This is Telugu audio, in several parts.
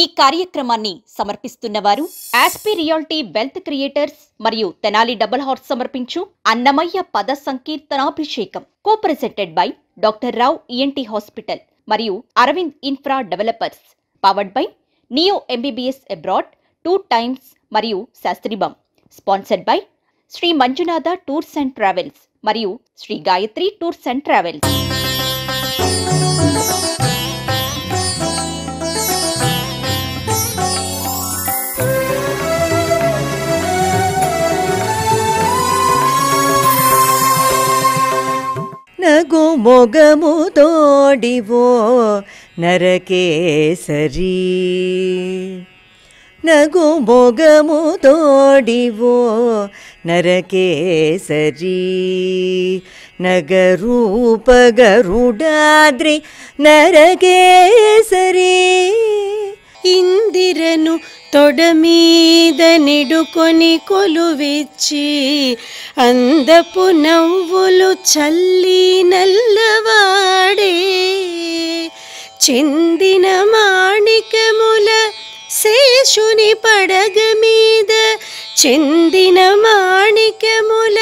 ఈ కార్యక్రమాన్ని సమర్పిస్తున్నవారు ఆస్పి రియాలిటీ వెల్త్ క్రియేటర్స్ మరియు తెనాలి డబుల్ హార్స్ సమర్పించు అన్నమయ్య పద సంకీర్తనాభిషేకం. Co presented by doctor Rao ENT hospital మరియు Aravind infra developers. Powered by Neo MBBS abroad 2 times మరియు శాస్త్రీబం. Sponsored by Shri Manjunatha tours and travels మరియు Shri Gayatri tours and travels. నగు మొగము తోడివో నరకేసరి, నగు మొగము తోడివో నరకేసరి, నగరూప గరుడాద్రి నరకేసరి. ఇందిరను తొడమీద నిడుకొని కొలువిచ్చి అందపు నవ్వులు చల్లి నల్లవాడే, చెందిన మాణికముల శేషుని పడగ మీద, చెందిన మాణికముల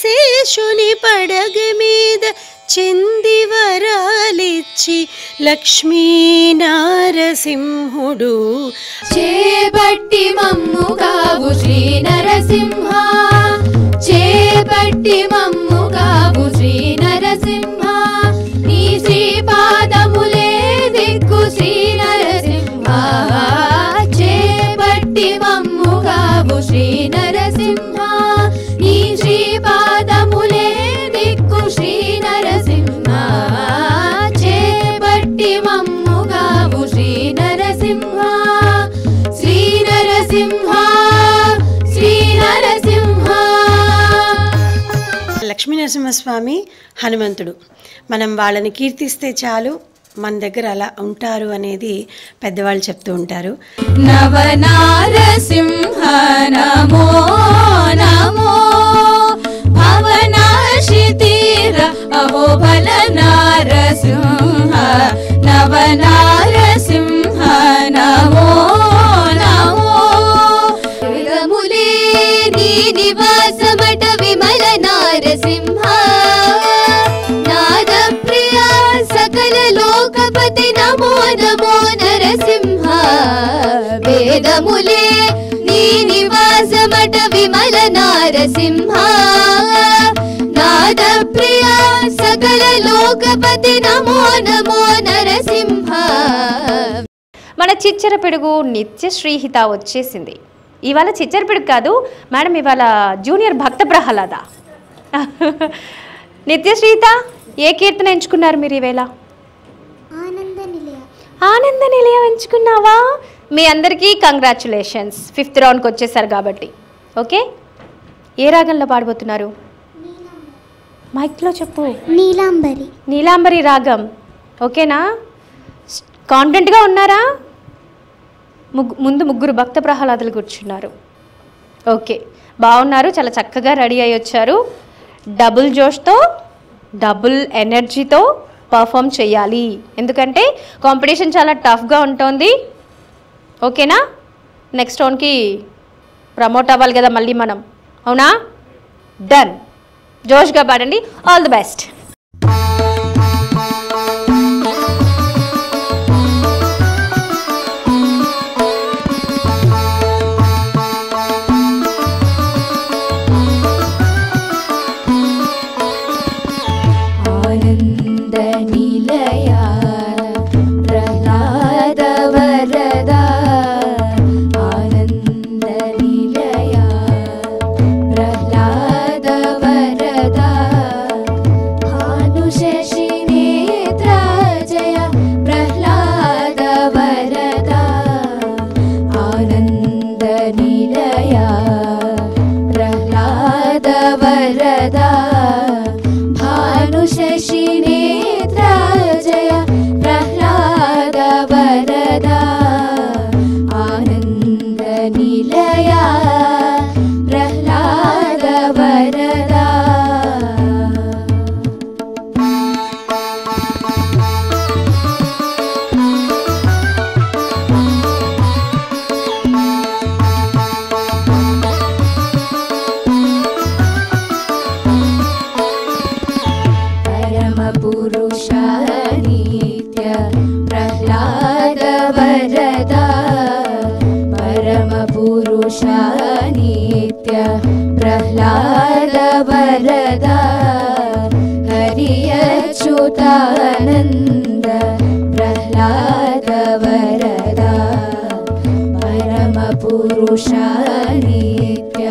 శేషుని పడగ మీద చెంది వరాలిచ్చి లక్ష్మీ నారసింహుడు చేపట్టి మమ్ము కావు శ్రీ నరసింహ, చేపట్టి మమ్ము కావు శ్రీ నరసింహ, నీ శ్రీపాదములే దిక్కు శ్రీ నరసింహ, చేపట్టి మమ్ము కావు శ్రీ నరసింహ, నీ శ్రీపాదములే దిక్కు శ్రీ నరసింహ, చేపట్టి మమ్ము కావు శ్రీ నరసింహ, శ్రీ నరసింహ, శ్రీ నరసింహ. లక్ష్మీ నరసింహస్వామి, హనుమంతుడు. మనం వాళ్ళని కీర్తిస్తే చాలు మన దగ్గర అలా ఉంటారు అనేది పెద్దవాళ్ళు చెప్తూ ఉంటారు. నవనారసింహ నమో నమో, భవనాశితీర అహోబల నారసింహ, నవనారసింహ నమో నమో, వేదములే నీ నివాసమట విమల నారసింహ, నాద ప్రియ సకల లోకపతి నమో నమో నరసింహ, వేదములే నీ నివాసమట విమల నారసింహ, నాద ప్రియ సకల లోకపతి నమో నమో నరసింహ. మన చిచ్చర పిడుగు నిత్య శ్రీహిత వచ్చేసింది. ఇవాళ చిచ్చర పిడుగు కాదు మేడం, ఇవాళ జూనియర్ భక్త ప్రహ్లాద. నిత్య శ్రీహిత, ఏ కీర్తన ఎంచుకున్నారు మీరు ఈవేళ? ఆనంద నిలయం ఎంచుకున్నావా? మీ అందరికీ కంగ్రాచులేషన్స్, 5th రౌండ్కి వచ్చేసారు కాబట్టి. ఓకే, ఏ రాగంలో పాడబోతున్నారు? మైక్లో చెప్పు. నీలాంబరి. నీలాంబరి రాగం. ఓకేనా? కాన్ఫిడెంట్గా ఉన్నారా? ముందు ముగ్గురు భక్త ప్రహ్లాదులు కూర్చున్నారు. ఓకే, బాగున్నారు, చాలా చక్కగా రెడీ అయ్యి వచ్చారు. డబుల్ జోష్తో, డబుల్ ఎనర్జీతో పర్ఫామ్ చేయాలి, ఎందుకంటే కాంపిటీషన్ చాలా టఫ్గా ఉంటుంది. ఓకేనా? నెక్స్ట్ రౌండ్కి ప్రమోట్ అవ్వాలి కదా మళ్ళీ మనం, అవునా? డన్, జోష్గా పాడండి. All the best. ఆనంద నిలయ ప్రహ్లాద వరద, ఆనంద నిలయ ప్రహ్లాద వరద, वरदा परमपुरुषा नित्य प्रह्लाद वरदा हरियच्युतानन्द प्रह्लाद वरदा परमपुरुषा नित्य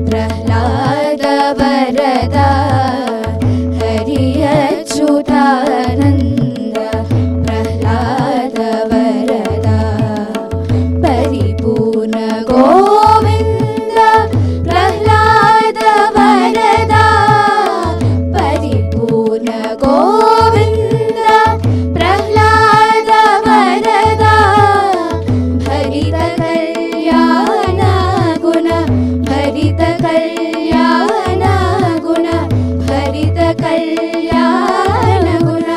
प्रह्लाद वरदा हरियच्युतानन्द प्रह्लाद वरदा परिपूर्ण गोविन्द प्रह्लाद वरदा परिपूर्ण गोविन्द प्रह्लाद वरदा भरित कल्याण गुण भरित कल्याण गुण भरित कल्याण गुण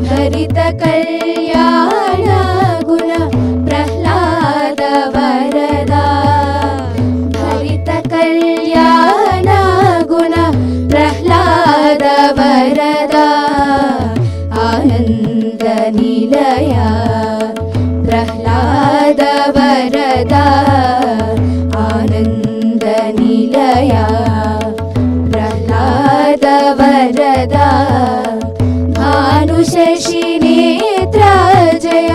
भरित कल्याण गुण प्रह्लाद वरदा भरित कल्याण गुण प्रह्लाद वरदा आनंद निलया प्रह्लाद वरदा आनंद निलया प्रह्लाद वरदा भानुशशि नेत्र जय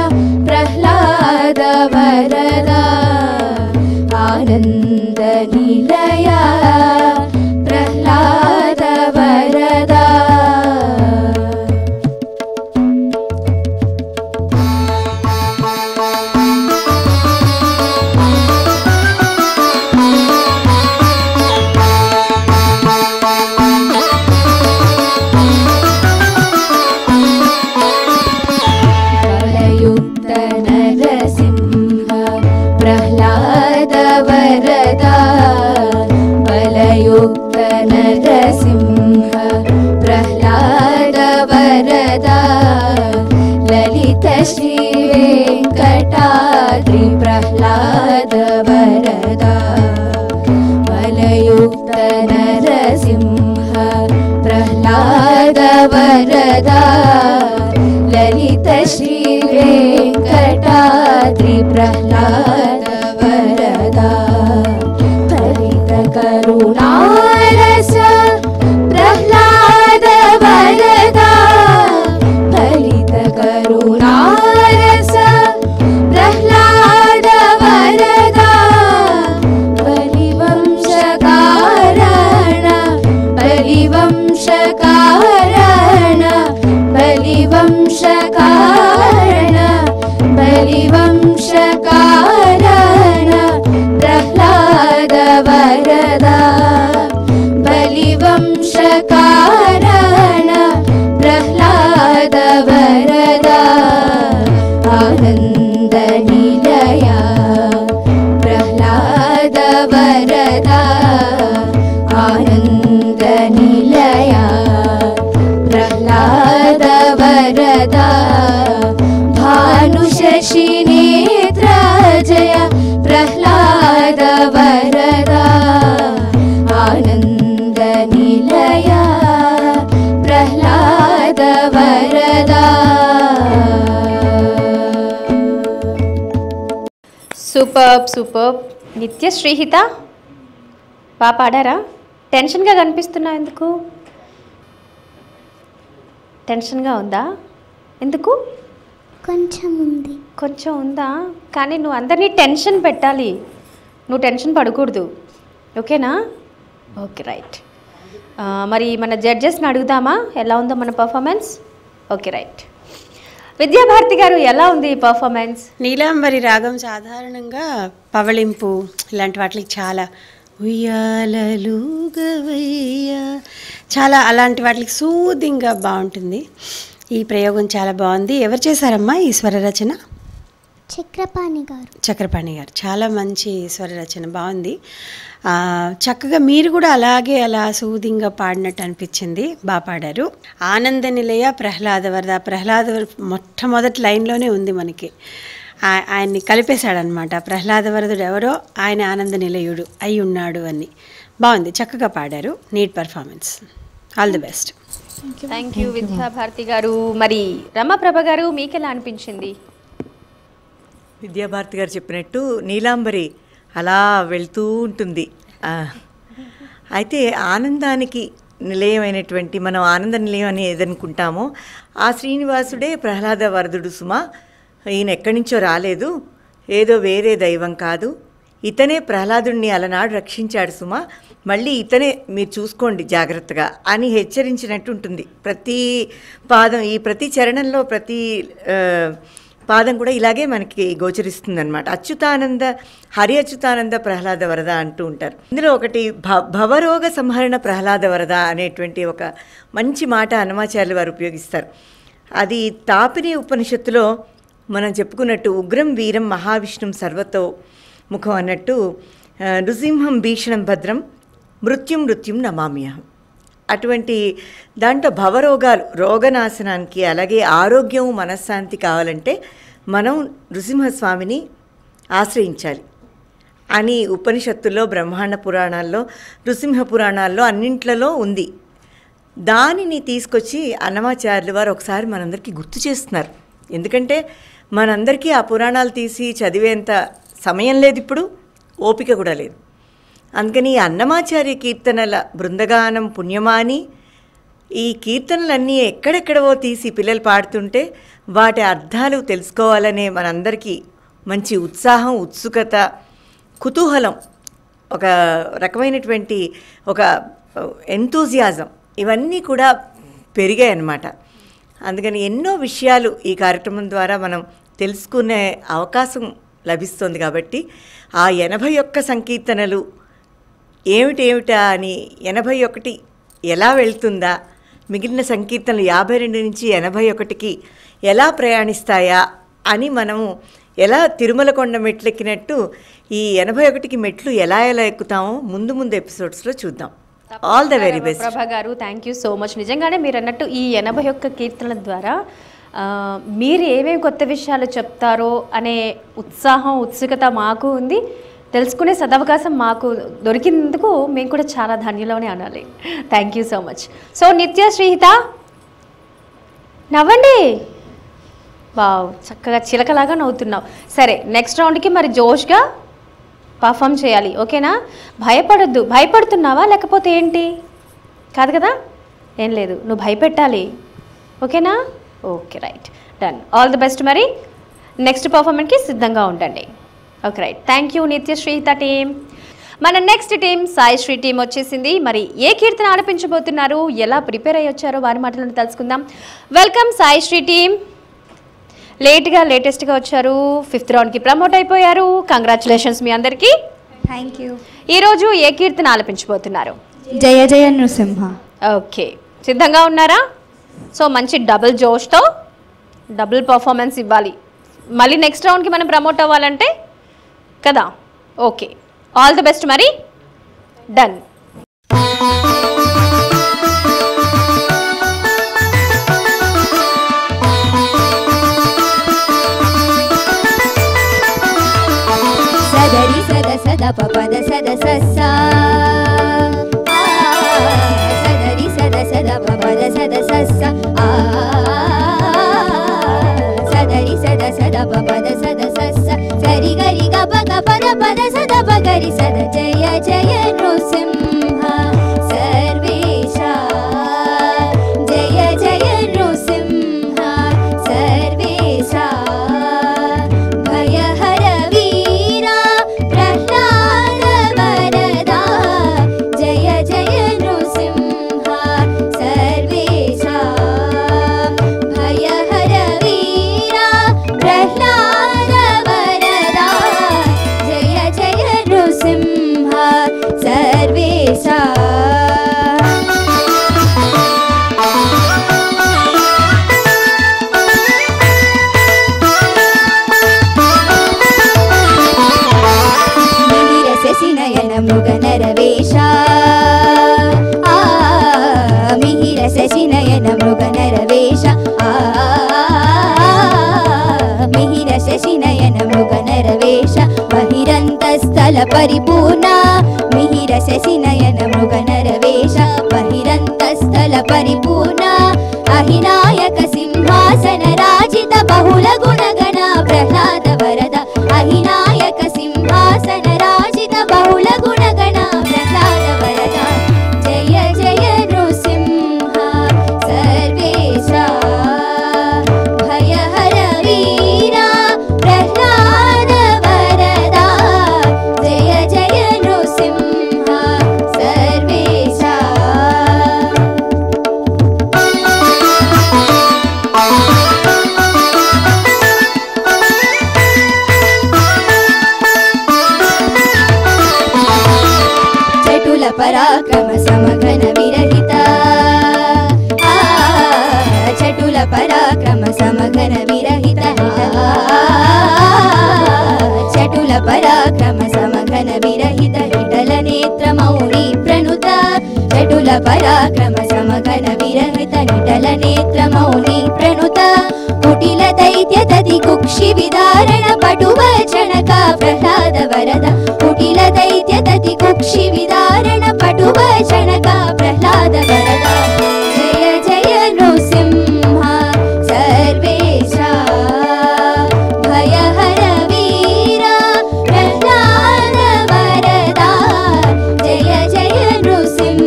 प्रह्लाद वरदा आनंद निलया प्रह्लाद वरदा बलयुक्त नरसिंह प्रह्लाद वरदा बलयुक्त नरसिंह प्रह्लाद वरदा ललित श्री वेंकटाद्रि प्रह्लाद वरदा बलयुक्त नरसिंह प्रह्लाद वरदा ललित श्री वेंकटाद्रि प्रह्लाद वरदा हरित करुणारस प्रह्लाद वरदा हरित करुणारस प्रह्लाद वरदा बलिवंशकारण बलिवंशकारण बलिवंशकारण बलिवंशकारण प्रह्लाद वरदा बलिवंशकारण प्रह्लाद वरदा आनंद निलया प्रह्लाद वरदा आनंद निलया प्रह्लाद वरदा भानुशशि नेत्र जय प्रह्लाद वरदा आनंद निलया प्रह्लाद वरदा సూపర్ సూపర్. నిత్య శ్రీహిత బాగా పాడారా? టెన్షన్గా కనిపిస్తున్నా ఎందుకు? టెన్షన్గా ఉందా? ఎందుకు? కొంచెం ఉంది. కొంచెం ఉందా? కానీ నువ్వు అందరినీ టెన్షన్ పెట్టాలి, నువ్వు టెన్షన్ పడకూడదు. ఓకేనా? Okay right. మరి మన జడ్జెస్ని అడుగుదామా ఎలా ఉందో మన పర్ఫార్మెన్స్? Okay right. విద్యాభారతి గారు ఎలా ఉంది ఈ పర్ఫార్మెన్స్? నీలాంబరి రాగం సాధారణంగా పవళింపు ఇలాంటి వాటికి చాలా ఉయ్యాలలుగవయ్యా చాలా అలాంటి వాటికి సూదింగ్గా బాగుంటుంది. ఈ ప్రయోగం చాలా బాగుంది. ఎవరు చేశారమ్మా ఈ స్వర రచన? చక్రపాణి గారు. చాలా మంచి స్వర రచన, బాగుంది. చక్కగా మీరు కూడా అలాగే అలా సూదింగ్గా పాడినట్టు అనిపించింది, బాగా పాడారు. ఆనంద నిలయ ప్రహ్లాద వరద, ప్రహ్లాద మొట్టమొదటి లైన్లోనే ఉంది మనకి, ఆయన్ని కలిపేశాడనమాట. ప్రహ్లాద వరదుడు ఎవరో ఆయన ఆనంద నిలయుడు అయి ఉన్నాడు అని. బాగుంది, చక్కగా పాడారు. Neat performance. All the best. Thank you Vidyabharati గారు. మరి రమాప్రభ గారు మీకు ఎలా అనిపించింది? విద్యాభారతి గారు చెప్పినట్టు నీలాంబరి అలా వెళ్తూ ఉంటుంది. అయితే ఆనందానికి నిలయమైనటువంటి, మనం ఆనంద నిలయం అని ఏదనుకుంటామో ఆ శ్రీనివాసుడే ప్రహ్లాద వరదుడు సుమ. ఈయన ఎక్కడి నుంచో రాలేదు, ఏదో వేరే దైవం కాదు, ఇతనే ప్రహ్లాదుడిని అలనాడు రక్షించాడు సుమ, మళ్ళీ ఇతనే మీరు చూసుకోండి జాగ్రత్తగా అని హెచ్చరించినట్టు ఉంటుంది. ప్రతి పాదం, ఈ ప్రతి చరణంలో ప్రతి పాదం కూడా ఇలాగే మనకి గోచరిస్తుంది అనమాట. అచ్యుతానంద, హరి అచ్యుతానంద ప్రహ్లాద వరద అంటూ ఉంటారు. ఇందులో ఒకటి భవరోగ సంహరణ ప్రహ్లాద వరద అనేటువంటి ఒక మంచి మాట అన్నమాచార్యులు వారు ఉపయోగిస్తారు. అది తాపిని ఉపనిషత్తులో మనం చెప్పుకున్నట్టు ఉగ్రం వీరం మహావిష్ణుం సర్వతో ముఖం అన్నట్టు నృసింహం భీషణం భద్రం మృత్యుం మృత్యుం నమామ్యహం. అటువంటి దాంట్లో భవరోగాలు, రోగనాశనానికి, అలాగే ఆరోగ్యం మనశ్శాంతి కావాలంటే మనం నృసింహస్వామిని ఆశ్రయించాలి అని ఉపనిషత్తుల్లో, బ్రహ్మాండ పురాణాల్లో, నృసింహ పురాణాల్లో అన్నింట్లలో ఉంది. దానిని తీసుకొచ్చి అన్నమాచార్యులు వారు ఒకసారి మనందరికీ గుర్తు చేస్తున్నారు. ఎందుకంటే మనందరికీ ఆ పురాణాలు తీసి చదివేంత సమయం లేదు, ఇప్పుడు ఓపిక కూడా లేదు. అందుకని అన్నమాచార్య కీర్తనల బృందగానం పుణ్యమాని ఈ కీర్తనలన్నీ ఎక్కడెక్కడవో తీసి పిల్లలు పాడుతుంటే వాటి అర్థాలు తెలుసుకోవాలనే మనందరికీ మంచి ఉత్సాహం, ఉత్సుకత, కుతూహలం, ఒక రకమైనటువంటి ఒక ఎంతూజియాజం ఇవన్నీ కూడా పెరిగాయి అన్నమాట. అందుకని ఎన్నో విషయాలు ఈ కార్యక్రమం ద్వారా మనం తెలుసుకునే అవకాశం లభిస్తుంది. కాబట్టి ఆ 81 సంకీర్తనలు ఏమిటా అని 81 ఎలా వెళ్తుందా, మిగిలిన సంకీర్తనలు 52 నుంచి 81కి ఎలా ప్రయాణిస్తాయా అని మనము ఎలా తిరుమల కొండ మెట్లెక్కినట్టు ఈ 81కి మెట్లు ఎలా ఎక్కుతామో ముందు ముందు ఎపిసోడ్స్లో చూద్దాం. ఆల్ ద వెరీ బెస్ట్ ప్రభా గారు. Thank you so much. నిజంగానే మీరు అన్నట్టు ఈ 81 కీర్తనల ద్వారా మీరు ఏమేమి కొత్త విషయాలు చెప్తారో అనే ఉత్సాహం, ఉత్సుకత మాకు ఉంది. తెలుసుకునే సదవకాశం మాకు దొరికినందుకు మేము కూడా చాలా ధన్యులమని అనాలి. Thank you so much. So నిత్య శ్రీహిత నవ్వండి. వావ్, చక్కగా చిలకలాగా నవ్వుతున్నావు. సరే, నెక్స్ట్ రౌండ్కి మరి జోష్గా పర్ఫామ్ చేయాలి, ఓకేనా? భయపడొద్దు. భయపడుతున్నావా లేకపోతే ఏంటి? కాదు కదా, ఏం లేదు, నువ్వు భయపెట్టాలి, ఓకేనా? Okay, right, done. All the best. మరి నెక్స్ట్ పర్ఫార్మెన్స్కి సిద్ధంగా ఉండండి. Okay, right. Thank you Nitya Srihita team. మన next team Sai Sri team వచ్చేసింది. మరి ఏ కీర్తన ఆలపించబోతున్నారు, ఎలా ప్రిపేర్ అయ్యి వచ్చారో వారి మాటలను తెలుసుకుందాం. Welcome Sai Sri team. లేటెస్ట్గా వచ్చారు, 5th రౌండ్కి ప్రమోట్ అయిపోయారు. కంగ్రాచులేషన్స్ మీ అందరికీ. Thank you. ఈరోజు ఏ కీర్తన ఆలపించబోతున్నారు? జయ జయ నృసింహ. ఓకే, సిద్ధంగా ఉన్నారా? సో మంచి డబుల్ జోష్తో డబుల్ పర్ఫార్మెన్స్ ఇవ్వాలి. మళ్ళీ నెక్స్ట్ రౌండ్కి మనం ప్రమోట్ అవ్వాలంటే కదా. Okay, all the best. మరి డన్. సదరి సద సద పద సద సస్సా సదరి సద సద పద సద సస్సా సదరి సద సద పద సద సస్సా సరి గరి గ పద పద సద పగరి సద జయ జయ నృసింహ సర్వేశ జయ జయ నృసింహ సర్వేశ భయహర వీరా ప్రహ్లాద వరదా జయ జయ నృసింహ సర్వేశ భయహర వీరా ప్రహ్లాద వరదా జయ జయ నృసింహ సర్వేశ. మిహిరశశినయన మృగనరవేష మిహిరశశినయన మృగనరవేష మిహిరశశినయన మృగనరవేష బహిరంతస్థల పరిపూర్ణ మిహిరశశినయన మృగనరవేష బహిరంతస్థల పరిపూర్ణ అహినాయక సింహాసన రాజిత బహుళ గుణగణ ప్రహ్లాద వరద पाहि नायक सिंहासन राजित बहुल गुणगण प्रह्लाद वरदा पराक्रम समघन विरहित निटल नेत्र मौनी प्रणुत कुटिल दैत्य दति कुक्षि विदारण पटुवचनक प्रह्लाद वरद कुटिल दैत्य दति कुक्षि विदारण पटुवचनक प्रह्लाद वरद जय जय नृसिंह सर्वेशा भयहर वीरा प्रह्लाद वरदा जय जय नृसिंह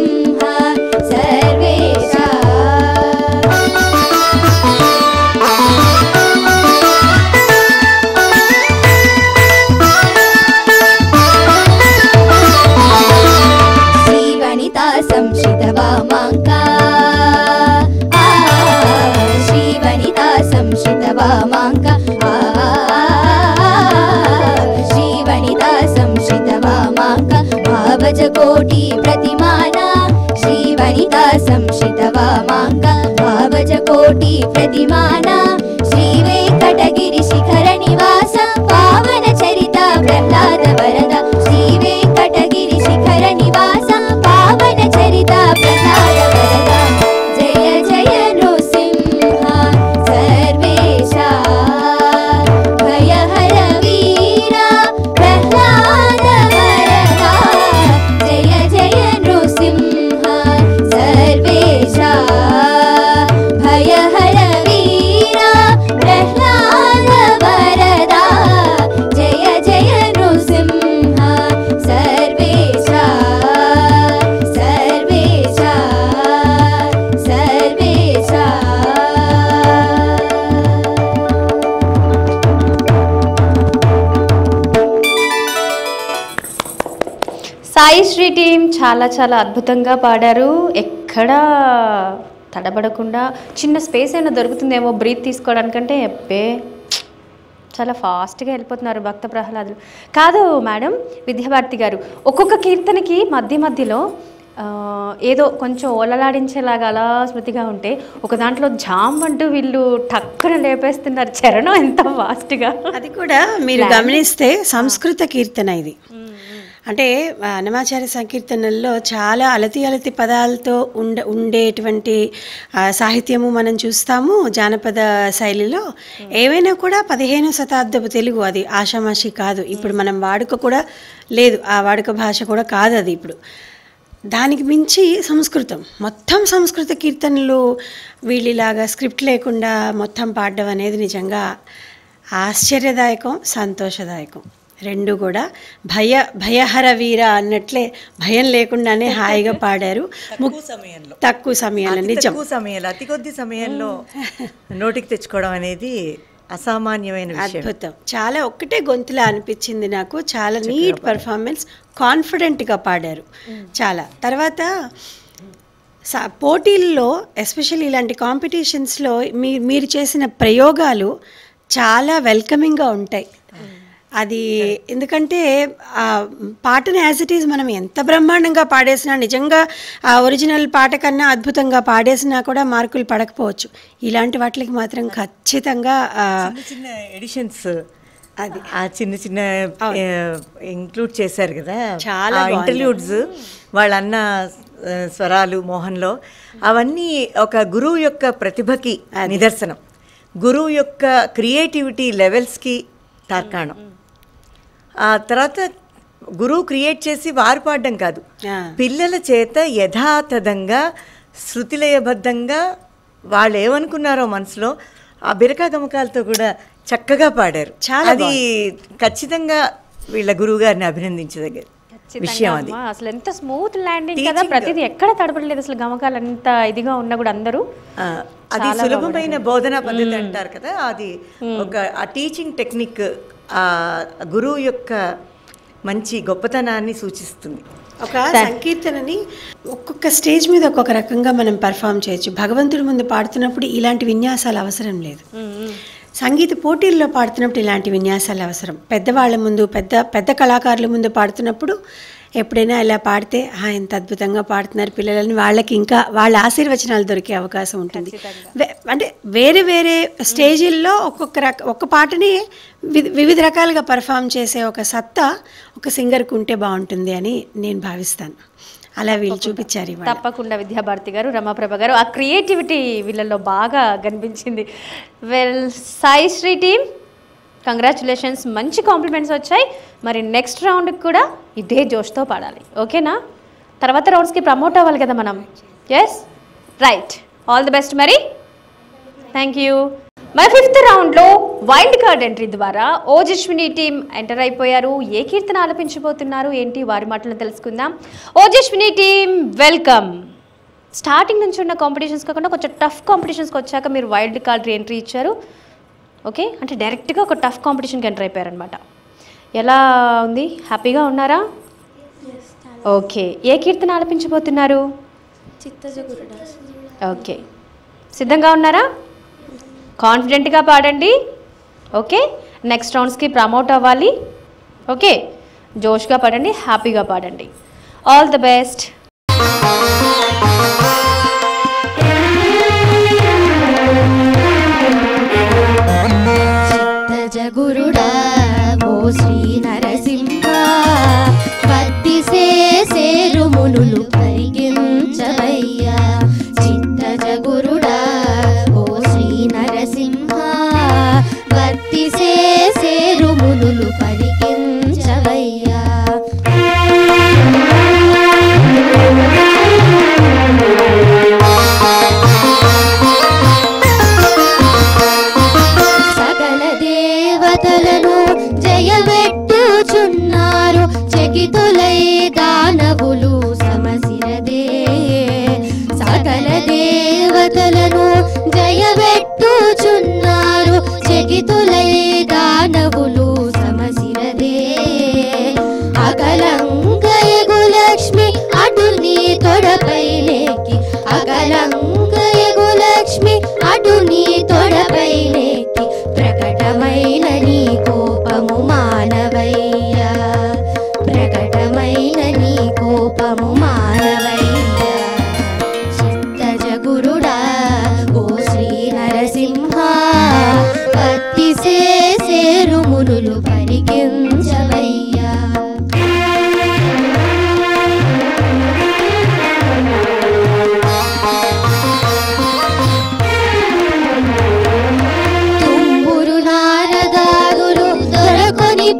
सर्वेशा श्रीवनिता संशित वामांका श्रीवनिता संशित वामांका श्रीवनिता संशित वामांका भावज कोटि प्रतिमाना श्रीवनिता संशित वामांका भावज कोटि प्रतिमाना श्रीवेंकटगिरि शिखर निवास पावन चरिता प्रह्लाद वरदा श्रीवेंकटगिरि शिखर निवास पावन चरिता प्रह्लाद वरदा जय जय नृसिंह सर्वेशा भयहर वीरा प्रह्लाद वरदा जय जय नृसिंह सर्वेशा भयहर वीरा प्रह्लाद वरदा जय जय नृसिंह सर्वेशा सर्वेशा सर्वेशा సాయి శ్రీ టీం చాలా చాలా అద్భుతంగా పాడారు. ఎక్కడా తడబడకుండా చిన్న స్పేస్ అయినా దొరుకుతుందేమో బ్రీత్ తీసుకోవడానికంటే ఎప్పే చాలా ఫాస్ట్గా వెళ్ళిపోతున్నారు భక్త ప్రహ్లాదులు. కాదు మేడం విద్యాభారతి గారు, ఒక్కొక్క కీర్తనకి మధ్య మధ్యలో ఏదో కొంచెం ఓలలాడించేలాగా అలా స్మృతిగా ఉంటే ఒక దాంట్లో జామ్ అంటూ వీళ్ళు టక్కున లేపేస్తున్నారు చరణం ఎంత ఫాస్ట్గా. అది కూడా మీరు గమనిస్తే సంస్కృత కీర్తన ఇది. అంటే అన్నమాచార్య సంకీర్తనల్లో చాలా అలతి పదాలతో ఉండేటువంటి సాహిత్యము మనం చూస్తాము. జానపద శైలిలో ఏవైనా కూడా 15వ శతాబ్దపు తెలుగు, అది ఆషామాషి కాదు. ఇప్పుడు మనం వాడుక కూడా లేదు, ఆ వాడుక భాష కూడా కాదు అది ఇప్పుడు. దానికి మించి సంస్కృతం, మొత్తం సంస్కృత కీర్తనలు వీళ్ళలాగా స్క్రిప్ట్ లేకుండా మొత్తం పాడడం అనేది నిజంగా ఆశ్చర్యదాయకం, సంతోషదాయకం. రెండు కూడా భయహర వీర అన్నట్లే భయం లేకుండానే హాయిగా పాడారు. తక్కువ సమయంలో నిజం, అతి కొద్ది సమయంలో నోటికి తెచ్చుకోవడం అనేది అసామాన్యమైన అద్భుతం. చాలా ఒక్కటే గొంతులా అనిపించింది నాకు. చాలా నీట్ పర్ఫార్మెన్స్, కాన్ఫిడెంట్గా పాడారు చాలా. తర్వాత పోటీల్లో ఎస్పెషల్లీ ఇలాంటి కాంపిటీషన్స్లో మీరు చేసిన ప్రయోగాలు చాలా వెల్కమింగ్గా ఉంటాయి. అది ఎందుకంటే ఆ పాటను యాజ్ ఇట్ ఈజ్ మనం ఎంత బ్రహ్మాండంగా పాడేసినా, నిజంగా ఆ ఒరిజినల్ పాట కన్నా అద్భుతంగా పాడేసినా కూడా మార్కులు పడకపోవచ్చు. ఇలాంటి వాటికి మాత్రం ఖచ్చితంగా చిన్న ఎడిషన్స్, అది ఆ చిన్న చిన్న ఇంక్లూడ్ చేశారు కదా, చాలా ఇంటర్వ్యూడ్స్ వాళ్ళన్న స్వరాలు మోహన్లో, అవన్నీ ఒక గురువు యొక్క ప్రతిభకి నిదర్శనం, గురువు యొక్క క్రియేటివిటీ లెవెల్స్కి తార్కాణం. ఆ తర్వాత గురువు క్రియేట్ చేసి వారు పాడడం కాదు, పిల్లల చేత యథాతథంగా శృతిలయబద్ధంగా వాళ్ళు ఏమనుకున్నారో మనసులో ఆ బిరకా గమకాలతో కూడా చక్కగా పాడారు. చాలా అది ఖచ్చితంగా వీళ్ళ గురువు గారిని అభినందించదగ్గ విషయం. అది అసలు ఎంత స్మూత్ ల్యాండింగ్ కదా, ప్రతిదీ ఎక్కడ తడపడలేదు అసలు. గమకాలు అంత ఇదిగా ఉన్నా కూడా అందరూ అది సులభమైన బోధనా పద్ధతి అంటారు కదా, అది ఒక ఆ టీచింగ్ టెక్నిక్ ఆ గురువు యొక్క మంచి గొప్పతనాన్ని సూచిస్తుంది. ఒక సంకీర్తనని ఒక్కొక్క స్టేజ్ మీద ఒక్కొక్క రకంగా మనం పర్ఫామ్ చేయొచ్చు. భగవంతుడి ముందు పాడుతున్నప్పుడు ఇలాంటి విన్యాసాలు అవసరం లేదు. సంగీత పోటీల్లో పాడుతున్నప్పుడు ఇలాంటి విన్యాసాలు అవసరం. పెద్దవాళ్ళ ముందు, పెద్ద కళాకారుల ముందు పాడుతున్నప్పుడు ఎప్పుడైనా ఇలా పాడితే ఎంత అద్భుతంగా పాడుతున్నారు పిల్లలని వాళ్ళకి ఇంకా వాళ్ళ ఆశీర్వచనాలు దొరికే అవకాశం ఉంటుంది. అంటే వేరే వేరే స్టేజీల్లో ఒక్క పాటని వివిధ రకాలుగా పర్ఫామ్ చేసే ఒక సత్తా ఒక సింగర్కి ఉంటే బాగుంటుంది అని నేను భావిస్తాను. అలా వీళ్ళు చూపించారు. తప్పకుండా విద్యాభారతి గారు, రమాప్రభ గారు, ఆ క్రియేటివిటీ వీళ్ళల్లో బాగా కనిపించింది. Well, Sai Sri team congratulations, మంచి కాంప్లిమెంట్స్ వచ్చాయి. మరి నెక్స్ట్ రౌండ్కి కూడా ఇదే జోష్తో పాడాలి, ఓకేనా? తర్వాత రౌండ్స్కి ప్రమోట్ అవ్వాలి కదా మనం. Yes, right, all the best మరి. Thank you. మరి 5th రౌండ్లో వైల్డ్ కార్డ్ ఎంట్రీ ద్వారా ఓజస్విని టీం ఎంటర్ అయిపోయారు. ఏ కీర్తన ఆలపించబోతున్నారు ఏంటి వారి మాటలను తెలుసుకుందాం. Ojaswini team welcome. స్టార్టింగ్ నుంచి ఉన్న కాంపిటీషన్స్ కాకుండా కొంచెం టఫ్ కాంపిటీషన్స్కి వచ్చాక మీరు వైల్డ్ కార్డ్ ఎంట్రీ ఇచ్చారు. ఓకే, అంటే డైరెక్ట్గా ఒక టఫ్ కాంపిటీషన్కి ఎంటర్ అయిపోయారనమాట. ఎలా ఉంది? హ్యాపీగా ఉన్నారా? ఓకే, ఏ కీర్తన ఆలపించబోతున్నారు? ఓకే, సిద్ధంగా ఉన్నారా? కాన్ఫిడెంట్గా పాడండి. ఓకే, నెక్స్ట్ రౌండ్స్కి ప్రమోట్ అవ్వాలి. ఓకే, జోష్గా పాడండి, హ్యాపీగా పాడండి. All the best. గురుడా ఓ శ్రీ నరసింహ, భక్తి సేరు మునులు పరిగించవయ్యా. చిత్తజ గురుడా ఓ శ్రీ నరసింహ, భక్తి సేరు మునులు పరిగించవయ్యా. జయబెట్టుచున్నారు చకితులై దానవులు సమసిరదే. సకల దేవతలను జయబెట్టుచున్నారు చకితులై దానవులు సమసిరదే. అకలంకయగు లక్ష్మి అటు నీ తొడపై నెక్కి, అకలంకయగు లక్ష్మి అటు నీ తొడపై నెక్కి, ప్రకటమైన నీ కోపము మానవయ్యా, ప్రకటమైన నీ కోపము మానవయ్యా. చిత్తజ గురుడా ఓ శ్రీ నరసింహ, భక్తి సేరు మునులు పరికించవయ్యా.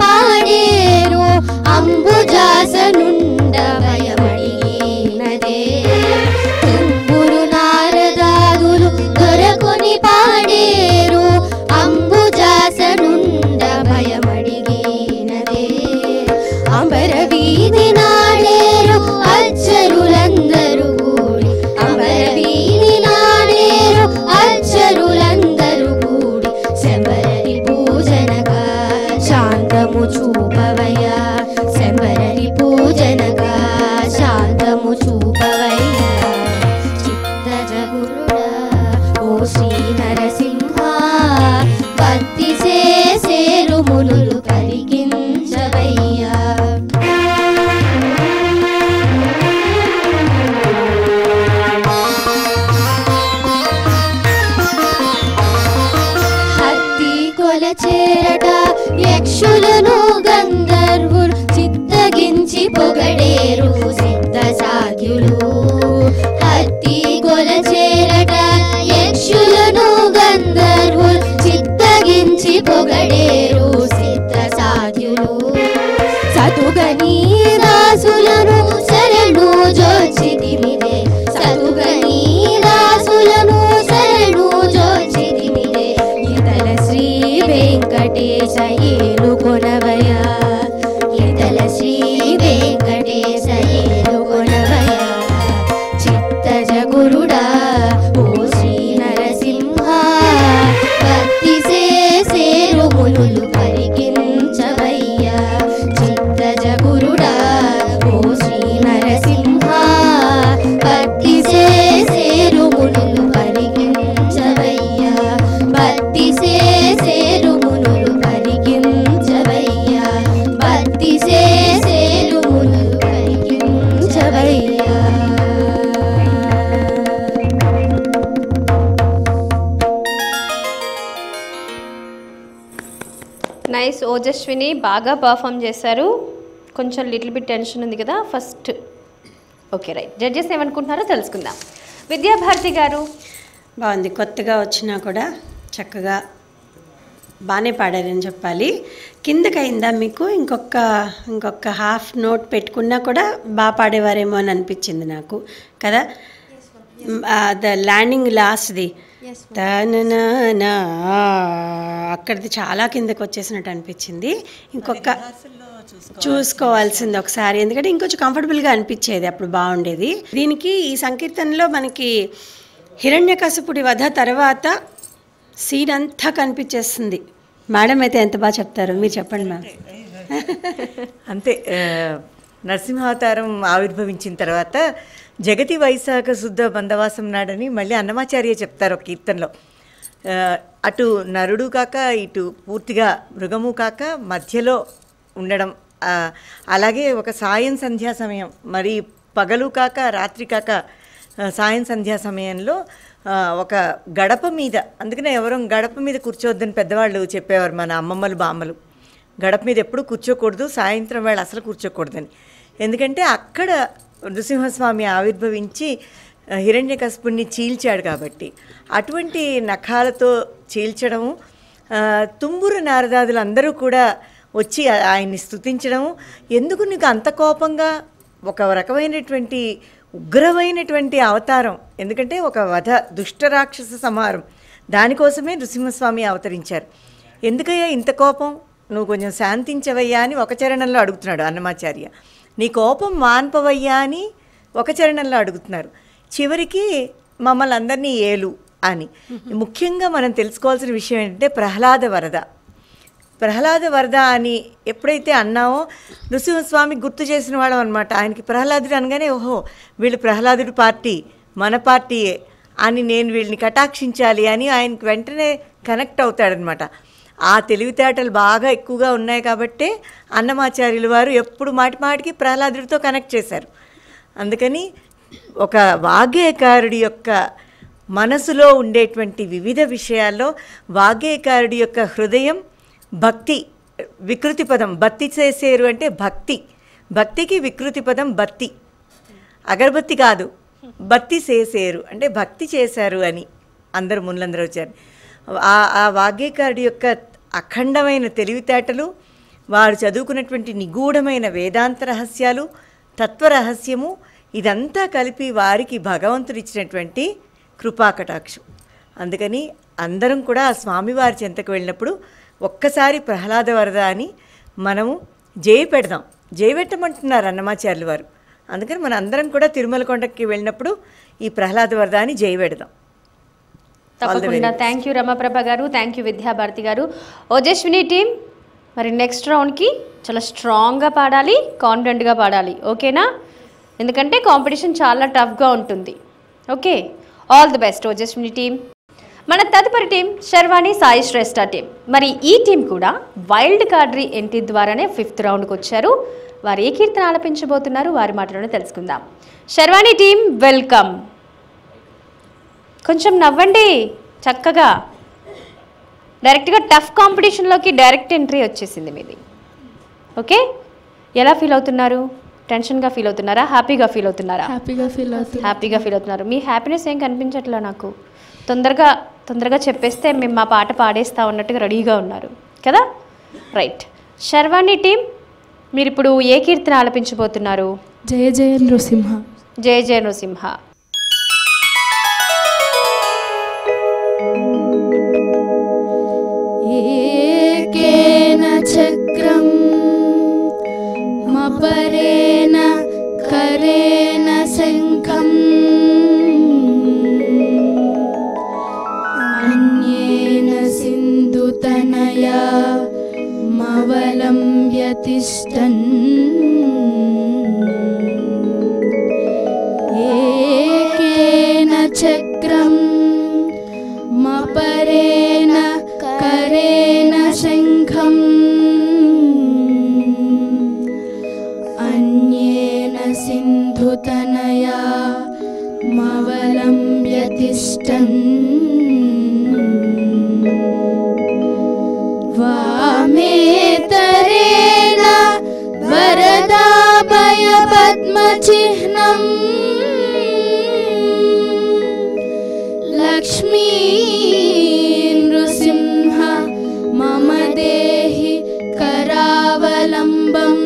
పాడేరు అంబుజాసనుండ భయమడిగినదే. తుంబురు నారదాదులు దొరకొని పాడేరు అంబుజాసనుండ భయమడిగినదే. అంబర వీధి నాడేరు అచ్చరులందరూ కూడి, అంబర వీధి నాడేరు అచ్చరులందరూ కూడి, శంబరని పూజనగా శాంతము చూపవయ్యా, శంబరని పూజనగా శాంతము చూపవయ్యా. చిత్తజ గురుడా ఓ శ్రీ నరసింహ, భక్తి సేరు మునులు పరికించవయ్యా. హత్తి కొలచేరట యక్షులను గంధర్వులు చిత్తగించి పొగడేరు సిద్ధ సాధ్యులు. హత్తి కొలచేరట యక్షులను గంధర్వులు చిత్తగించి పొగడేరు సిద్ధ సాధ్యులు. సతుగని దాసులను శరణు జోచితిమిదే, సతుగని దాసులను శరణు జోచితిమిదే. ఇతల శ్రీ వెంకటేశ ఏలుకొనవయా ఇతల శ్రీ వెంకటేశ ఏలుకొనవయా చిత్తజ గురుడా ఓ శ్రీ నరసింహ భక్తి సేరు మునులు పరికించవయ్యా చిత్తజ గురుడా ఓ శ్రీ నరసింహ భక్తి సేరు మునులు పరికించవయ్యా భక్తి సేరు మునులు పరికించవయ్యా భక్తి సేరు మునులు పరికించవయ్యా. నైస్ ఓజస్విని, బాగా పర్ఫామ్ చేశారు. కొంచెం లిటిల్ బిట్ టెన్షన్ ఉంది కదా ఫస్ట్. ఓకే రైట్, జడ్జెస్ ఏమనుకుంటున్నారో తెలుసుకుందాం. విద్యాభారతి గారు. బాగుంది, కొత్తగా వచ్చినా కూడా చక్కగా బాగానే పాడారని చెప్పాలి. కిందకి అయిందా మీకు? ఇంకొక హాఫ్ నోట్ పెట్టుకున్నా కూడా బాగా పాడేవారేమో అని అనిపించింది నాకు కదా. ద ల్యాండింగ్ లాస్ట్ది అక్కడిది చాలా కిందకి వచ్చేసినట్టు అనిపించింది. ఇంకొక చూసుకోవాల్సింది ఒకసారి, ఎందుకంటే ఇంకొంచెం కంఫర్టబుల్గా అనిపించేది, అప్పుడు బాగుండేది. దీనికి ఈ సంకీర్తనలో మనకి హిరణ్యకశిపుడి వధ తర్వాత సీన్ అంతా కనిపించేస్తుంది. మేడం అయితే ఎంత బాగా చెప్తారు, మీరు చెప్పండి మ్యామ్. అంతే, నరసింహావతారం ఆవిర్భవించిన తర్వాత జగతి వైశాఖ శుద్ధ బంధవాసం నాడని మళ్ళీ అన్నమాచార్య చెప్తారు ఒక కీర్తనలో. అటు నరుడు కాక ఇటు పూర్తిగా మృగము కాక మధ్యలో ఉండడం, అలాగే ఒక సాయం సంధ్యా సమయం, మరి పగలు కాక రాత్రి కాక సాయం సంధ్యా సమయంలో ఒక గడప మీద, అందుకనే ఎవరో గడప మీద కూర్చోవద్దని పెద్దవాళ్ళు చెప్పేవారు, మన అమ్మమ్మలు బామ్మలు. గడప మీద ఎప్పుడు కూర్చోకూడదు, సాయంత్రం వేళ అసలు కూర్చోకూడదని. ఎందుకంటే అక్కడ నృసింహస్వామి ఆవిర్భవించి హిరణ్యకశిపుణ్ణి చీల్చాడు కాబట్టి. అటువంటి నఖాలతో చీల్చడము, తుంబురు నారదాదులు అందరూ కూడా వచ్చి ఆయన్ని స్తుతించడము. ఎందుకు నీకు అంత కోపంగా, ఒక రకమైనటువంటి ఉగ్రమైనటువంటి అవతారం, ఎందుకంటే ఒక వధ, దుష్టరాక్షస సంహారం, దానికోసమే నృసింహస్వామి అవతరించారు. ఎందుకయ్యా ఇంత కోపం, నువ్వు కొంచెం శాంతించవయ్యా అని ఒక చరణంలో అడుగుతున్నాడు అన్నమాచార్య. నీ కోపం మాన్పవయ్యా అని ఒక చరణంలో అడుగుతున్నారు. చివరికి మమ్మల్ని అందరినీ ఏలు అని. ముఖ్యంగా మనం తెలుసుకోవాల్సిన విషయం ఏంటంటే ప్రహ్లాద వరద. ప్రహ్లాద వరద అని ఎప్పుడైతే అన్నామో నృసింహస్వామి గుర్తు చేసిన వాళ్ళం అనమాట. ఆయనకి ప్రహ్లాదుడు అనగానే ఓహో వీళ్ళు ప్రహ్లాదుడి పార్టీ, మన పార్టీయే అని, నేను వీళ్ళని కటాక్షించాలి అని ఆయనకి వెంటనే కనెక్ట్ అవుతాడనమాట. ఆ తెలివితేటలు బాగా ఎక్కువగా ఉన్నాయి కాబట్టే అన్నమాచార్యుల వారు ఎప్పుడు మాటికి ప్రహ్లాదుడితో కనెక్ట్ చేశారు. అందుకని ఒక వాగ్గేయకారుడి యొక్క మనసులో ఉండేటువంటి వివిధ విషయాల్లో వాగ్గేయకారుడి యొక్క హృదయం భక్తి, వికృతి పదం బత్తి చేసేరు అంటే భక్తి, భక్తికి వికృతి పదం బత్తి, అగరబత్తి కాదు, బత్తి చేసేరు అంటే భక్తి చేశారు అని అందరూ మునులందరూ వచ్చారు. ఆ వాగ్గేయకారుడి యొక్క అఖండమైన తెలివితేటలు, వారు చదువుకున్నటువంటి నిగూఢమైన వేదాంత రహస్యాలు, తత్వరహస్యము, ఇదంతా కలిపి వారికి భగవంతుడు ఇచ్చినటువంటి కృపాకటాక్షం. అందుకని అందరం కూడా ఆ స్వామివారి చెంతకు వెళ్ళినప్పుడు ఒక్కసారి ప్రహ్లాద వరద అని మనము జయ పెడదాం. జయ పెట్టమంటున్నారు అన్నమాచార్యులు వారు. అందుకని మన అందరం కూడా తిరుమల కొండకి వెళ్ళినప్పుడు ఈ ప్రహ్లాద వరద అని జయ పెడదాం. తప్పకుండా. థ్యాంక్ యూ రమాప్రభ గారు, థ్యాంక్ యూ విద్యాభారతి గారు. ఓజస్విని టీం మరి నెక్స్ట్ రౌండ్కి చాలా స్ట్రాంగ్గా పాడాలి, కాన్ఫిడెంట్గా పాడాలి, ఓకేనా? ఎందుకంటే కాంపిటీషన్ చాలా టఫ్గా ఉంటుంది. Okay, all the best Ojaswini team. మన తదుపరి టీం శర్వాణి సాయి శ్రేష్ఠ టీం. మరి ఈ టీం కూడా వైల్డ్ కార్డరీ ఎంట్రీ ద్వారానే 5th రౌండ్కి వచ్చారు. వారు ఏ కీర్తన ఆలపించబోతున్నారు, వారి మాటలోనే తెలుసుకుందాం. Sharvani team welcome. కొంచెం నవ్వండి చక్కగా. డైరెక్ట్గా టఫ్ కాంపిటీషన్లోకి డైరెక్ట్ ఎంట్రీ వచ్చేసింది మీది. ఓకే, ఎలా ఫీల్ అవుతున్నారు? టెన్షన్గా ఫీల్ అవుతున్నారా, హ్యాపీగా ఫీల్ అవుతున్నారా? హ్యాపీగా ఫీల్ అవుతున్నారు. మీ హ్యాపీనెస్ ఏం కనిపించట్లా నాకు. తొందరగా చెప్పేస్తే మేము మా పాట పాడేస్తా ఉన్నట్టుగా రెడీగా ఉన్నారు కదా. రైట్, శర్వాణి టీం మీరు ఇప్పుడు ఏ కీర్తన ఆలపించబోతున్నారు? జయ జయ నృసింహ. జయ జయ నృసింహ. ఏకేన मपरेण करेण शङ्खम् अन्येन सिन्धुतनया मवलम्ब्य तिष्ठन् एकेन चक्रम् मपरेण करेण शङ्खम् अन्येन सिन्धुतनया मवलम्ब्य तिष्ठन् वामेतरेण वरदाभयपद्मचिह्नम् लक्ष्मी नृसिंह मम देहि करावलम्बम्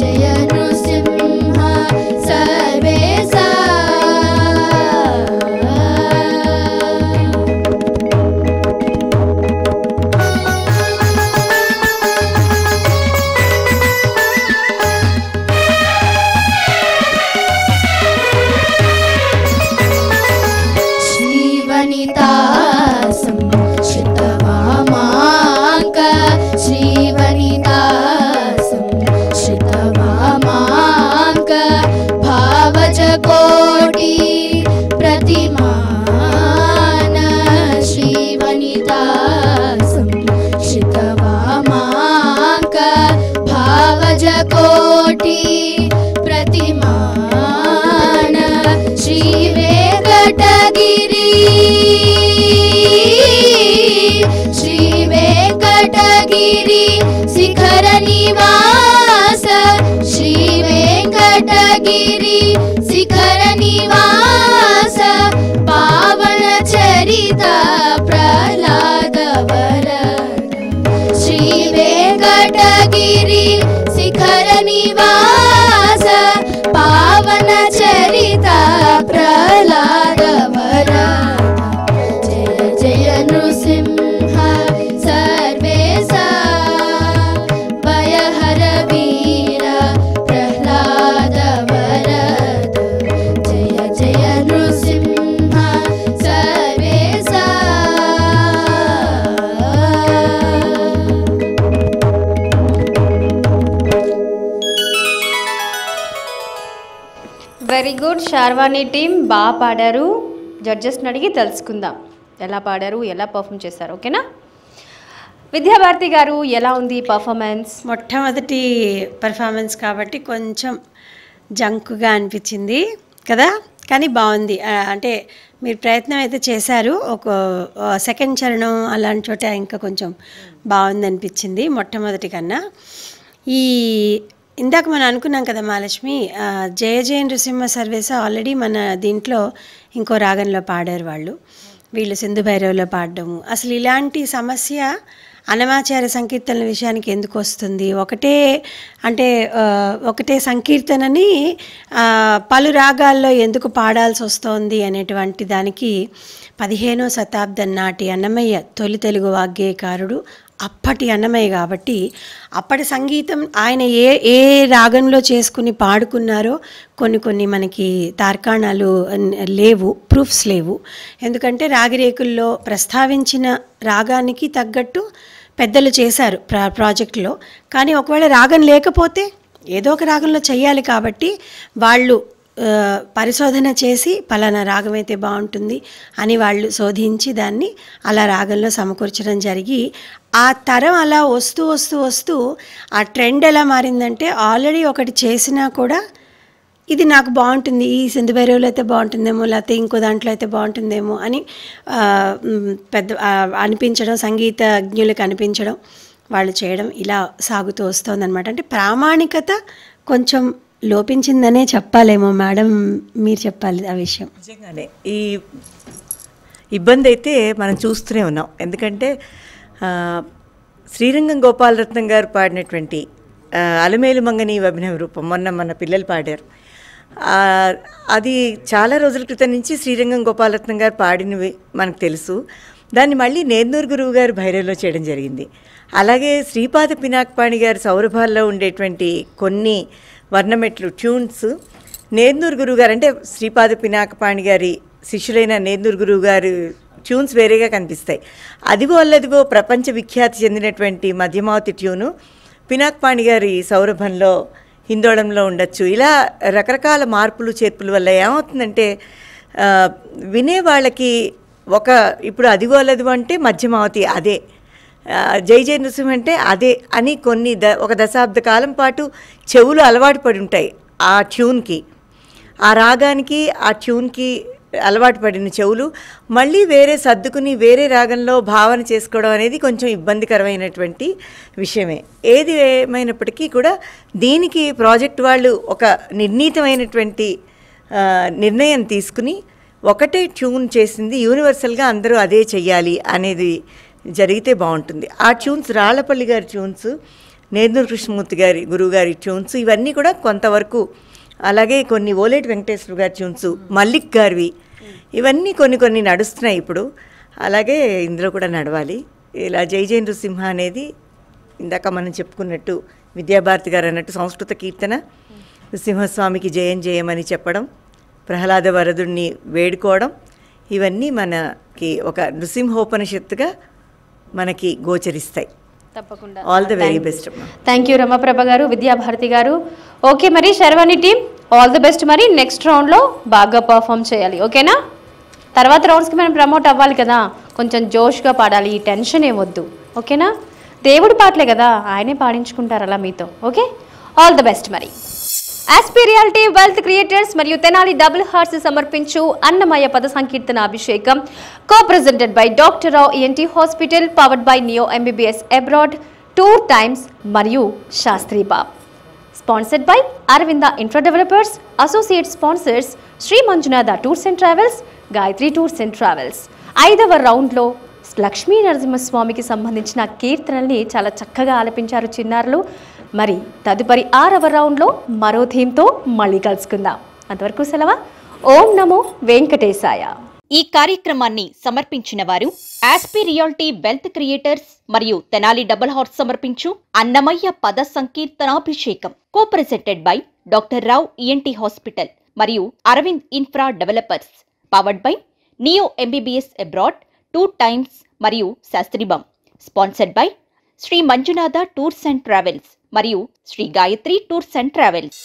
जय कोटि प्रतिमान श्री वेंकटगिरि शिखर निवास श्री वेंकटगिरि शिखर निवास पावन चरिता प्रहलाद वरद श्री वेंकटगिरि शिखर निवास पावन चरिता प्रहलाद वरद जय जय नृसिंह सर्वेशा भयहर वीर प्रहलाद वरद जय जय नृसिंह सर्वेशा వెరీ గుడ్ శార్వాణి టీమ్ బాగా పాడారు. జడ్జెస్ని అడిగి తెలుసుకుందాం ఎలా పాడారు, ఎలా పర్ఫామ్ చేశారు. ఓకేనా? విద్యాభారతి గారు ఎలా ఉంది పర్ఫార్మెన్స్? మొట్టమొదటి పర్ఫార్మెన్స్ కాబట్టి కొంచెం జంకుగా అనిపించింది కదా, కానీ బాగుంది. అంటే మీరు ప్రయత్నం అయితే చేశారు. ఒక సెకండ్ చరణం అలాంటి చోట ఇంకా కొంచెం బాగుంది అనిపించింది మొట్టమొదటి కన్నా. ఈ ఇందాక మనం అనుకున్నాం కదా మహాలక్ష్మి, జయ జయ నృసింహ సర్వేస ఆల్రెడీ మన దీంట్లో ఇంకో రాగంలో పాడారు వాళ్ళు, వీళ్ళు సింధు భైరవ్లో పాడడము. అసలు ఇలాంటి సమస్య అన్నమాచార్య సంకీర్తనల విషయానికి ఎందుకు వస్తుంది? ఒకటే సంకీర్తనని పలు రాగాల్లో ఎందుకు పాడాల్సి వస్తోంది అనేటువంటి దానికి 15వ శతాబ్దం నాటి అన్నమయ్య తొలి తెలుగు వాగ్గేయకారుడు, అప్పటి అన్నమయ్య కాబట్టి అప్పటి సంగీతం ఆయన ఏ రాగంలో చేసుకుని పాడుకున్నారో కొన్ని మనకి తార్కాణాలు లేవు, ప్రూఫ్స్ లేవు. ఎందుకంటే రాగిరేకుల్లో ప్రస్తావించిన రాగానికి తగ్గట్టు పెద్దలు చేశారు ప్రాజెక్టులో. కానీ ఒకవేళ రాగం లేకపోతే ఏదో ఒక రాగంలో చెయ్యాలి కాబట్టి వాళ్ళు పరిశోధన చేసి పలానా రాగం అయితే బాగుంటుంది అని వాళ్ళు శోధించి దాన్ని అలా రాగంలో సమకూర్చడం జరిగి ఆ తరం అలా వస్తూ వస్తూ వస్తూ ఆ ట్రెండ్ ఎలా మారిందంటే ఆల్రెడీ ఒకటి చేసినా కూడా ఇది నాకు బాగుంటుంది, ఈ సింధు భైరవులు అయితే బాగుంటుందేమో, లేకపోతే ఇంకో దాంట్లో అయితే బాగుంటుందేమో అని అనిపించడం, సంగీతజ్ఞులకు అనిపించడం, వాళ్ళు చేయడం ఇలా సాగుతూ వస్తుందన్నమాట. అంటే ప్రామాణికత కొంచెం లోపించిందనే చెప్పాలేమో మేడం, మీరు చెప్పాలి ఆ విషయం. నిజంగానే ఈ ఇబ్బంది అయితే మనం చూస్తూనే ఉన్నాం. ఎందుకంటే శ్రీరంగం గోపాలరత్నం గారు పాడినటువంటి అలమేలు మంగని అభినవ రూపం మొన్న మన పిల్లలు పాడారు. అది చాలా రోజుల క్రితం నుంచి శ్రీరంగం గోపాలరత్నం గారు పాడినవి మనకు తెలుసు. దాన్ని మళ్ళీ నేర్నూరు గురువు గారు భైరవ్లో చేయడం జరిగింది. అలాగే శ్రీపాద పినాకపాణి గారి సౌరభాల్లో ఉండేటువంటి కొన్ని వర్ణమెట్లు ట్యూన్స్ నేర్నూరు గురువు గారు, అంటే శ్రీపాద పినాకపాణి గారి శిష్యులైన నేర్నూరు గురువు గారు ట్యూన్స్ వేరేగా కనిపిస్తాయి. అదిగో అల్లదిగో ప్రపంచ విఖ్యాతి చెందినటువంటి మధ్యమావతి ట్యూను పినాకపాణి గారి సౌరభంలో హిందోళంలో ఉండొచ్చు. ఇలా రకరకాల మార్పులు చేర్పుల వల్ల ఏమవుతుందంటే వినే వాళ్ళకి ఇప్పుడు అదిగో అల్లదిగో అంటే మధ్యమావతి అదే, జై జయ నృసింహ అంటే అదే అని ఒక దశాబ్ద కాలం పాటు చెవులు అలవాటు పడి ఉంటాయి ఆ ట్యూన్కి, ఆ రాగానికి, ఆ ట్యూన్కి అలవాటు పడిన చెవులు మళ్ళీ వేరే సర్దుకుని వేరే రాగంలో భావన చేసుకోవడం అనేది కొంచెం ఇబ్బందికరమైనటువంటి విషయమే. ఏది ఏమైనప్పటికీ కూడా దీనికి ప్రాజెక్ట్ వాళ్ళు ఒక నిర్ణీతమైనటువంటి నిర్ణయం తీసుకుని ఒకటే ట్యూన్ చేసింది, యూనివర్సల్గా అందరూ అదే చెయ్యాలి అనేది జరిగితే బాగుంటుంది. ఆ ట్యూన్స్ రాళ్లపల్లి గారి ట్యూన్స్, నేర్నూరు కృష్ణమూర్తి గారి గురువుగారి ట్యూన్స్ ఇవన్నీ కూడా కొంతవరకు, అలాగే కొన్ని ఓలేటి వెంకటేశ్వర గారి ట్యూన్స్, మల్లిక్ గారివి, ఇవన్నీ కొన్ని నడుస్తున్నాయి ఇప్పుడు. అలాగే ఇందులో కూడా నడవాలి. ఇలా జై జయ నృసింహ అనేది ఇందాక మనం చెప్పుకున్నట్టు విద్యాభారతి గారు అన్నట్టు సంస్కృత కీర్తన, నృసింహస్వామికి జయం జయమని చెప్పడం, ప్రహ్లాద వరదుడిని వేడుకోవడం, ఇవన్నీ మనకి ఒక నృసింహోపనిషత్తుగా మనకి గోచరిస్తాయి. తప్పకుండా. All the very best. Thank you Ramaprabha గారు, విద్యాభారతి గారు. ఓకే, మరి Sharvani team all the best. మరి నెక్స్ట్ రౌండ్లో బాగా పర్ఫామ్ చేయాలి, ఓకేనా? తర్వాత రౌండ్స్కి మనం ప్రమోట్ అవ్వాలి కదా, కొంచెం జోష్గా పాడాలి, ఈ టెన్షన్ ఏమొద్దు, ఓకేనా? దేవుడి పాటలే కదా, ఆయనే పాడించుకుంటారు అలా మీతో. Okay, all the best. మరి ఆస్పీ రియాలిటీ వెల్త్ క్రియేటర్స్ మరియు తెనాలి డబుల్ హార్ట్స్ సమర్పించు అన్నమయ్య పద సంకీర్తన అభిషేకం co presented by doctor Rao ENT hospital, powered by Neo MBBS abroad, tour times మరియు శాస్త్రీ బాబ్. Sponsored by Aravinda infra developers, associate sponsors Shri Manjunatha tours and travels, Gayatri tours and travels. 5వ రౌండ్లో లక్ష్మీ నరసింహస్వామికి సంబంధించిన కీర్తనల్ని చాలా చక్కగా ఆలపించారు చిన్నారులు. మరి తదుపరి 6వ రౌండ్లో మరో థీమ్తో మళ్ళీ కలుసుకుందాం. అంతవరకు సెలవు. ఓం నమో వెంకటేశాయ. ఈ కార్యక్రమాన్ని సమర్పించిన వారు ఆస్పీ రియాలిటీ వెల్త్ క్రియేటర్స్ మరియు తెనాలి డబుల్ హార్స్ సమర్పించు అన్నమయ్య పద సంకీర్తనాభిషేకం co presented by doctor Rao ENT hospital మరియు Aravind infra developers, powered by Neo MBBS abroad, tour times మరియు శాస్త్రీబామ్. Sponsored by Shri Manjunatha tours and travels మరియు Shri Gayatri tours and travels.